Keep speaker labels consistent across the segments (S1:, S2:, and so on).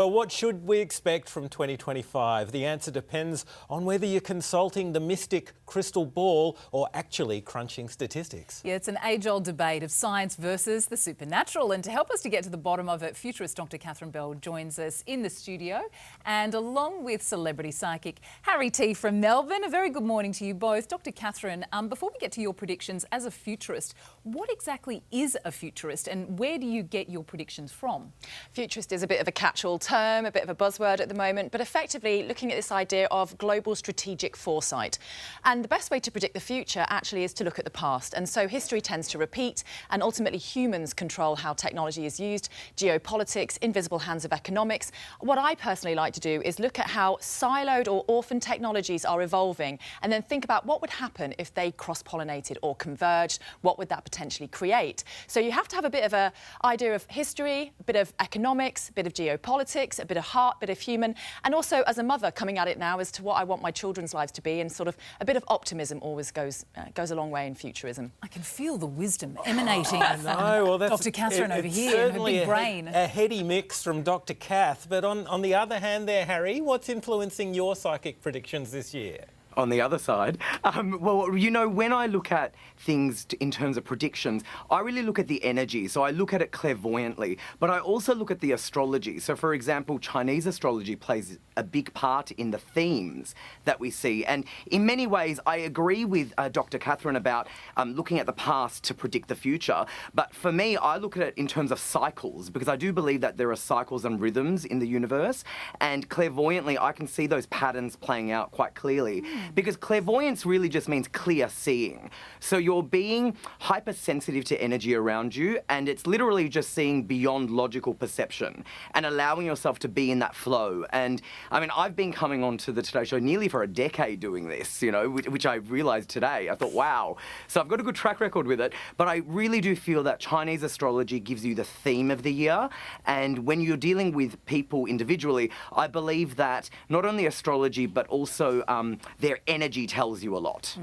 S1: Well, what should we expect from 2025? The answer depends on whether you're consulting the mystic crystal ball or actually crunching statistics.
S2: Yeah, it's an age-old debate of science versus the supernatural. And to help us to get to the bottom of it, futurist Dr. Catherine Bell joins us in the studio. And along with celebrity psychic Harry T from Melbourne, a very good morning to you both. Dr. Catherine, before we get to your predictions as a futurist, what exactly is a futurist and where do you get your predictions from?
S3: Futurist is a bit of a catch-all term, a bit of a buzzword at the moment, but effectively looking at this idea of global strategic foresight. And the best way to predict the future actually is to look at the past. And so history tends to repeat, and ultimately humans control how technology is used, geopolitics, invisible hands of economics. What I personally like to do is look at how siloed or orphan technologies are evolving, and then think about what would happen if they cross-pollinated or converged. What would that potentially create? So you have to have a bit of an idea of history, a bit of economics, a bit of geopolitics, a bit of heart, a bit of human, and also as a mother coming at it now as to what I want my children's lives to be, and sort of a bit of optimism always goes a long way in futurism.
S2: I can feel the wisdom emanating from Dr. Catherine over here in her big brain.
S1: A heady mix from Dr. Kath, but on the other hand there, Harry, what's influencing your psychic predictions this year?
S4: On the other side, well, you know, when I look at things in terms of predictions, I really look at the energy. So I look at it clairvoyantly, but I also look at the astrology. So, for example, Chinese astrology plays a big part in the themes that we see. And in many ways, I agree with Dr. Catherine about looking at the past to predict the future. But for me, I look at it in terms of cycles, because I do believe that there are cycles and rhythms in the universe. And clairvoyantly, I can see those patterns playing out quite clearly. Because clairvoyance really just means clear seeing. So you're being hypersensitive to energy around you, and it's literally just seeing beyond logical perception and allowing yourself to be in that flow. And I mean, I've been coming on to the Today Show nearly for a decade doing this, you know, which I realised today. I thought, wow. So I've got a good track record with it, but I really do feel that Chinese astrology gives you the theme of the year. And when you're dealing with people individually, I believe that not only astrology, but also their energy tells you a lot.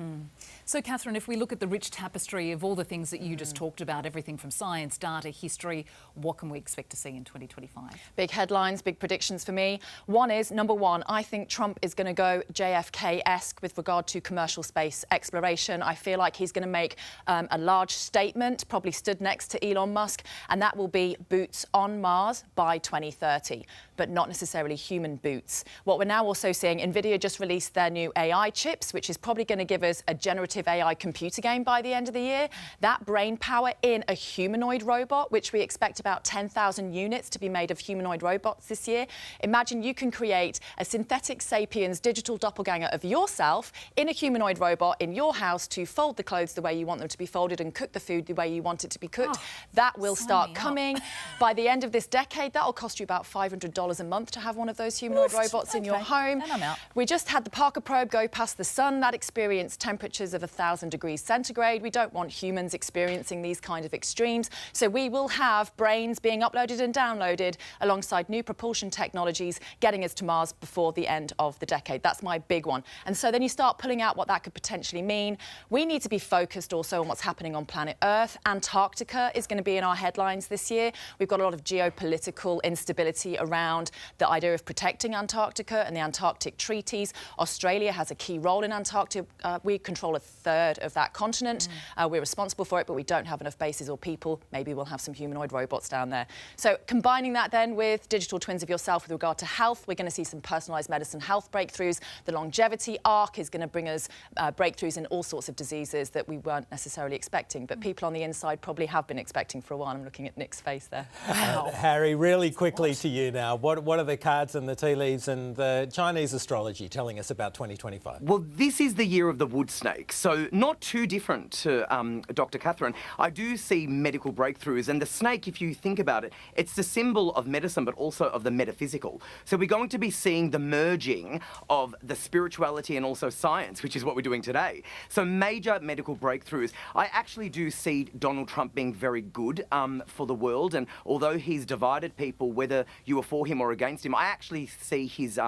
S2: So, Catherine, if we look at the rich tapestry of all the things that you just talked about, everything from science, data, history, what can we expect to see in 2025?
S3: Big headlines, big predictions for me. One is, number one, I think Trump is going to go JFK-esque with regard to commercial space exploration. I feel like he's going to make a large statement, probably stood next to Elon Musk, and that will be boots on Mars by 2030, but not necessarily human boots. What we're now also seeing, NVIDIA just released their new AI chips, which is probably going to give us a generative AI computer game by the end of the year. That brain power in a humanoid robot, which we expect about 10,000 units to be made of humanoid robots this year. Imagine you can create a synthetic sapiens digital doppelganger of yourself in a humanoid robot in your house to fold the clothes the way you want them to be folded and cook the food the way you want it to be cooked. That will start coming. By the end of this decade, that'll cost you about $500 a month to have one of those humanoid robots in your home.
S2: Then I'm out.
S3: We just had the Parker probe go past the sun. That experienced temperatures of 1,000 degrees centigrade. We don't want humans experiencing these kind of extremes. So we will have brains being uploaded and downloaded alongside new propulsion technologies getting us to Mars before the end of the decade. That's my big one. And so then you start pulling out what that could potentially mean. We need to be focused also on what's happening on planet Earth. Antarctica is going to be in our headlines this year. We've got a lot of geopolitical instability around the idea of protecting Antarctica and the Antarctic treaties. Australia has a key role in Antarctica. We control a third of that continent. We're responsible for it, but we don't have enough bases or people. Maybe we'll have some humanoid robots down there. So combining that then with digital twins of yourself with regard to health, we're going to see some personalised medicine health breakthroughs. The longevity arc is going to bring us breakthroughs in all sorts of diseases that we weren't necessarily expecting, but people on the inside probably have been expecting for a while. I'm looking at Nick's face there.
S2: Wow.
S1: Harry, really quickly to you now. What are the cards and the tea leaves and the Chinese astrology telling us about 2025?
S4: Well, this is the year of the wood snake, so not too different to Dr. Catherine. I do see medical breakthroughs, and the snake, if you think about it, it's the symbol of medicine, but also of the metaphysical. So we're going to be seeing the merging of the spirituality and also science, which is what we're doing today. So major medical breakthroughs. I actually do see Donald Trump being very good for the world, and although he's divided people, whether you were for him him or against him. I actually see his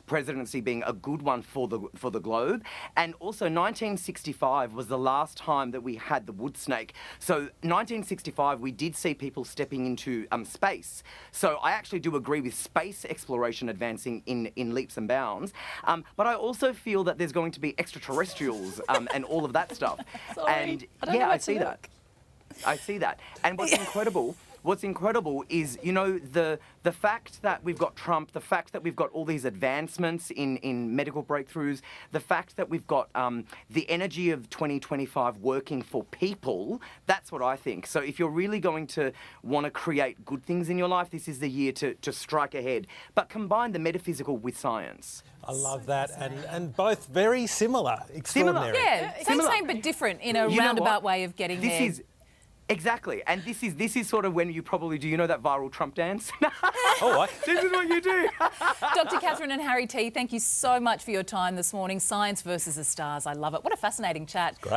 S4: presidency being a good one for the globe. And also 1965 was the last time that we had the wood snake. So 1965 we did see people stepping into space. So I actually do agree with space exploration advancing in leaps and bounds. But I also feel that there's going to be extraterrestrials and all of that stuff.
S3: Sorry,
S4: And
S3: I don't know
S4: yeah,
S3: where
S4: I
S3: to
S4: see that.
S3: look.
S4: I see that. And what's incredible is, you know, the fact that we've got Trump, the fact that we've got all these advancements in medical breakthroughs, the fact that we've got the energy of 2025 working for people, that's what I think. So if you're really going to want to create good things in your life, this is the year to strike ahead. But combine the metaphysical with science.
S1: I love that, and both very similar, extraordinary.
S2: Yeah, same but different in a
S4: You know
S2: roundabout
S4: what?
S2: way of getting
S4: This
S2: there.
S4: is exactly, and this is sort of when you probably do. You know that viral Trump dance?
S1: Oh, what?
S4: This is what you do.
S2: Dr. Catherine and Harry T, thank you so much for your time this morning. Science versus the stars. I love it. What a fascinating chat.
S1: Great.